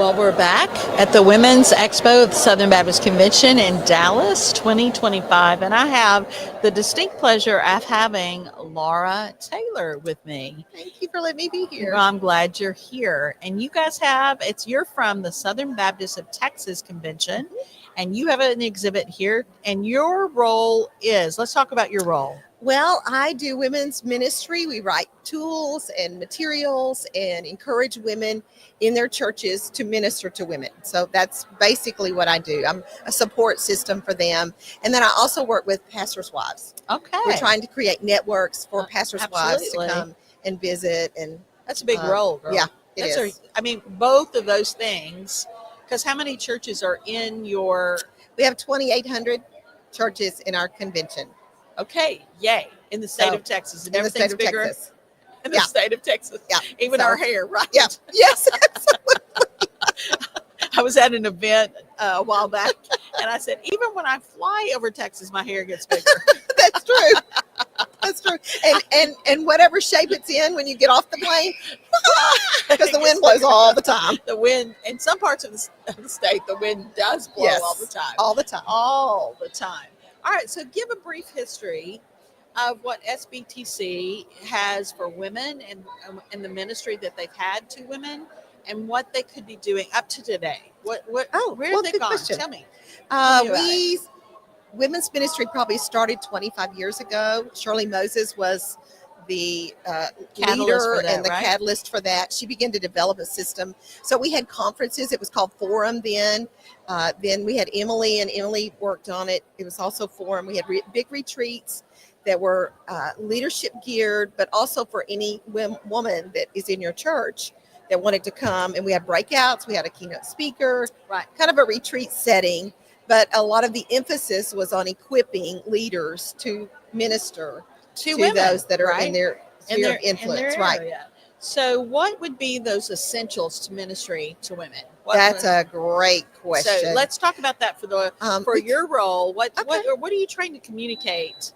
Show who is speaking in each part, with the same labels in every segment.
Speaker 1: Well, we're back at the Women's Expo at the Southern Baptist Convention in Dallas 2025, and I have the distinct pleasure of having Laura Taylor with me.
Speaker 2: Thank you for letting me be here.
Speaker 1: I'm glad you're here. And you guys you're from the Southern Baptist of Texas Convention, and you have an exhibit here, and your role is, let's talk about your role.
Speaker 2: Well, I do women's ministry. We write tools and materials and encourage women in their churches to minister to women. So that's basically what I do. I'm a support system for them. And then I also work with pastors' wives.
Speaker 1: Okay.
Speaker 2: We're trying to create networks for pastors' wives to
Speaker 1: Absolutely.
Speaker 2: come and visit. And
Speaker 1: That's a big role, girl.
Speaker 2: Yeah, it is.
Speaker 1: Both of those things, because how many churches are in your...
Speaker 2: We have 2,800 churches in our convention.
Speaker 1: Okay, yay. In the state of Texas. And
Speaker 2: in the state
Speaker 1: everything's
Speaker 2: of
Speaker 1: bigger
Speaker 2: Texas.
Speaker 1: in the state of Texas.
Speaker 2: Yeah.
Speaker 1: Even our hair, right?
Speaker 2: Yeah. Yes, absolutely.
Speaker 1: I was at an event a while back, and I said, even when I fly over Texas, my hair gets bigger.
Speaker 2: That's true. That's true. And whatever shape it's in when you get off the plane, because the wind blows all the time.
Speaker 1: The wind, in some parts of the state, the wind does blow all the time.
Speaker 2: All the time.
Speaker 1: All the time. All right, so give a brief history of what SBTC has for women and the ministry that they've had to women and what they could be doing up to today. Where have they gone?
Speaker 2: Question.
Speaker 1: Tell me.
Speaker 2: Women's ministry probably started 25 years ago. Shirley Moses was the leader and the catalyst for that. She began to develop a system. So we had conferences. It was called Forum then. Then we had Emily, and Emily worked on it. It was also Forum. We had big retreats that were leadership geared, but also for any woman that is in your church that wanted to come. And we had breakouts. We had a keynote speaker, kind of a retreat setting. But a lot of the emphasis was on equipping leaders to minister to women, those that are in their sphere of influence.
Speaker 1: So what would be those essentials to ministry to women?
Speaker 2: That's a great question.
Speaker 1: So let's talk about that for your role. What are you trying to communicate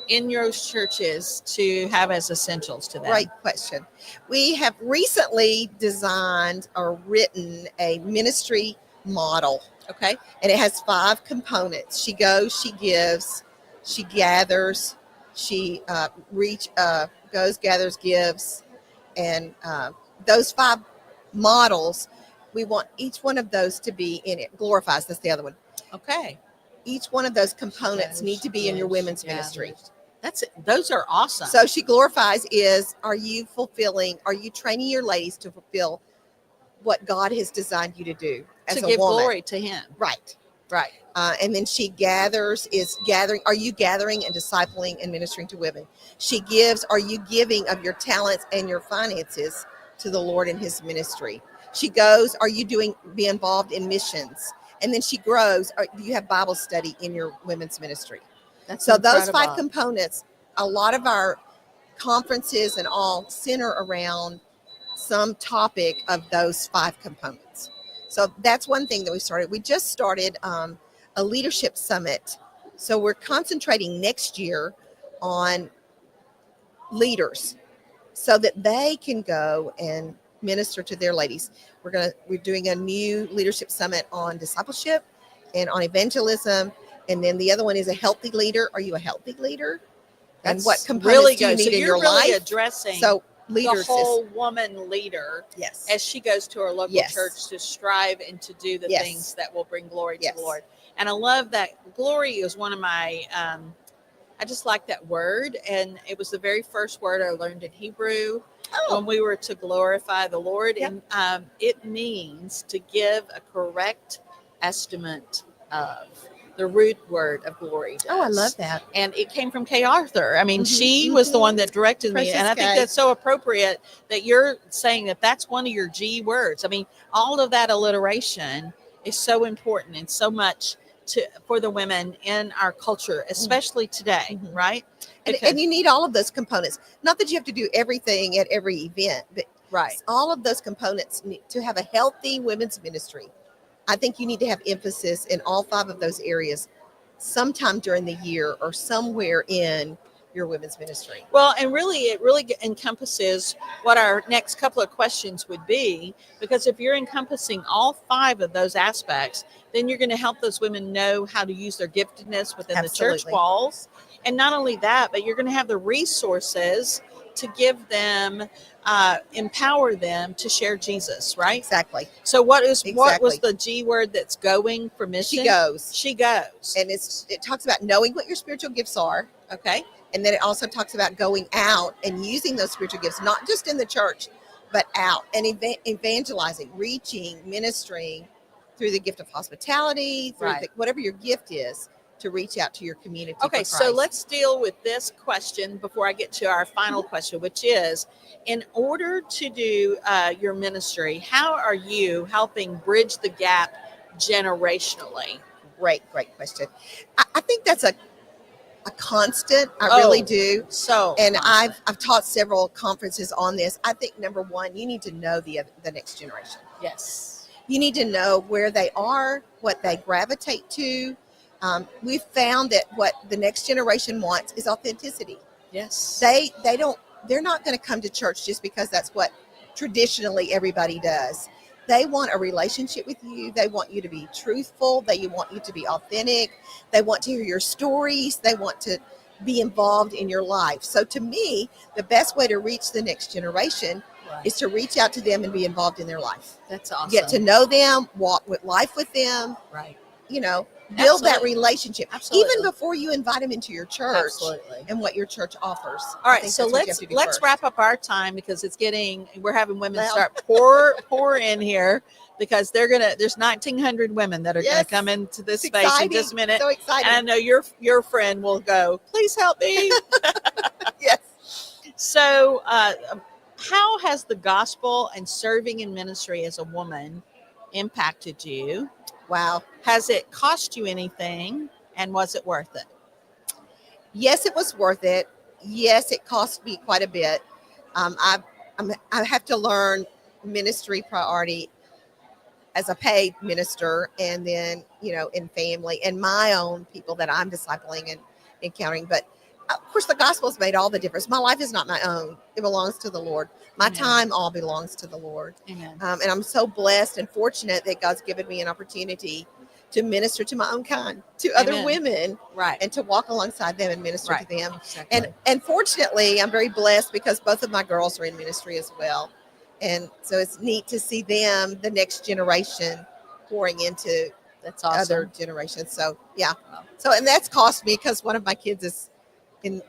Speaker 1: in your churches to have as essentials to them?
Speaker 2: Great question. We have recently designed or written a ministry model.
Speaker 1: Okay.
Speaker 2: And it has 5 components. She goes, she gives, she gathers, she goes, gathers, gives. And those 5 models, we want each one of those to be in it. Glorifies, that's the other one.
Speaker 1: Okay.
Speaker 2: Each one of those components need to be in your women's ministry.
Speaker 1: Those are awesome.
Speaker 2: So she glorifies are you training your ladies to fulfill what God has designed you to do as
Speaker 1: to
Speaker 2: a
Speaker 1: give
Speaker 2: woman?
Speaker 1: Glory to him.
Speaker 2: Right. And then she gathers, are you gathering and discipling and ministering to women? She gives, are you giving of your talents and your finances to the Lord and his ministry? She goes, are you be involved in missions? And then she grows, do you have Bible study in your women's ministry? So those 5 components, a lot of our conferences and all center around some topic of those 5 components. So that's one thing that we started. We just started a leadership summit. So we're concentrating next year on leaders so that they can go and minister to their ladies. We're doing a new leadership summit on discipleship and on evangelism. And then the other one is a healthy leader. Are you a healthy leader? And what components do you need in your life?
Speaker 1: Addressing
Speaker 2: leaders,
Speaker 1: the whole woman leader, as she goes to her local church to strive and to do the things that will bring glory to the Lord. And I love that. Glory is one of my, I just like that word. And it was the very first word I learned in Hebrew when we were to glorify the Lord. And it means to give a correct estimate of. The root word of glory does.
Speaker 2: Oh, I love that.
Speaker 1: And it came from Kay Arthur. I mean, she was the one that directed me. And I think that's so appropriate that you're saying that that's one of your G words. I mean, all of that alliteration is so important and so much for the women in our culture, especially today, right?
Speaker 2: And you need all of those components. Not that you have to do everything at every event, but all of those components need to have a healthy women's ministry. I think you need to have emphasis in all 5 of those areas sometime during the year or somewhere in your women's ministry.
Speaker 1: Well, and really, it really encompasses what our next couple of questions would be, because if you're encompassing all 5 of those aspects, then you're going to help those women know how to use their giftedness within the church walls. And not only that, but you're going to have the resources to give them, empower them to share Jesus, right?
Speaker 2: Exactly.
Speaker 1: So what was the G word that's going for mission? She goes.
Speaker 2: And it talks about knowing what your spiritual gifts are.
Speaker 1: Okay.
Speaker 2: And then it also talks about going out and using those spiritual gifts, not just in the church, but out and evangelizing, reaching, ministering through the gift of hospitality, through whatever your gift is, to reach out to your community.
Speaker 1: Okay, so let's deal with this question before I get to our final question, which is, in order to do your ministry, how are you helping bridge the gap generationally?
Speaker 2: Great question. I think that's a constant. I really do. And I've taught several conferences on this. I think number one, you need to know the next generation.
Speaker 1: Yes.
Speaker 2: You need to know where they are, what they gravitate to. We've found that what the next generation wants is authenticity.
Speaker 1: Yes.
Speaker 2: They're not going to come to church just because that's what traditionally everybody does. They want a relationship with you. They want you to be truthful. They want you to be authentic. They want to hear your stories. They want to be involved in your life. So to me, the best way to reach the next generation is to reach out to them and be involved in their life.
Speaker 1: That's awesome.
Speaker 2: Get to know them, walk with life with them.
Speaker 1: Right.
Speaker 2: Build that relationship.
Speaker 1: Absolutely.
Speaker 2: Even before you invite them into your church.
Speaker 1: Absolutely.
Speaker 2: And what your church offers.
Speaker 1: All right, so let's wrap up our time, because we're having women start pour in here, because there's 1,900 women that are going to come into this space in just a minute.
Speaker 2: So exciting.
Speaker 1: And I know your friend will go, please help me.
Speaker 2: Yes.
Speaker 1: So how has the gospel and serving in ministry as a woman impacted you?
Speaker 2: Wow.
Speaker 1: Has it cost you anything, and was it worth it?
Speaker 2: Yes, it was worth it. Yes, it cost me quite a bit. I have to learn ministry priority as a paid minister, and then, in family and my own people that I'm discipling and encountering. But of course, the gospel has made all the difference. My life is not my own. It belongs to the Lord. My time all belongs to the Lord.
Speaker 1: Amen.
Speaker 2: And I'm so blessed and fortunate that God's given me an opportunity to minister to my own kind, to other women, and to walk alongside them and minister to them.
Speaker 1: Exactly.
Speaker 2: And fortunately, I'm very blessed because both of my girls are in ministry as well. And so it's neat to see them, the next generation, pouring into other generations. So, yeah. So, and that's cost me because one of my kids is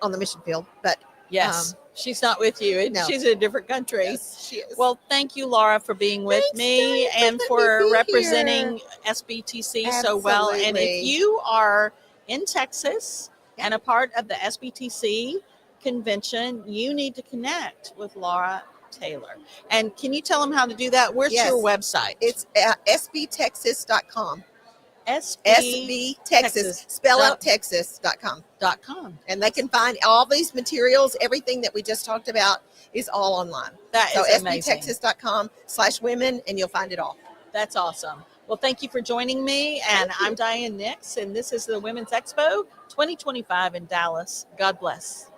Speaker 2: on the mission field, but
Speaker 1: yes, she's not with you.
Speaker 2: No.
Speaker 1: She's in a different country.
Speaker 2: Yes, she is.
Speaker 1: Well, thank you, Laura, for being with me and for representing SBTC so well. And if you are in Texas and a part of the SBTC convention, you need to connect with Laura Taylor. And can you tell them how to do that? Where's your website?
Speaker 2: It's sbtexas.com.
Speaker 1: SB
Speaker 2: Texas, spell out Texas.com. And they can find all these materials. Everything that we just talked about is all online.
Speaker 1: So
Speaker 2: sbtexas.com/women, and you'll find it all.
Speaker 1: That's awesome. Well, thank you for joining me. And I'm Diane Nix, and this is the Women's Expo 2025 in Dallas. God bless.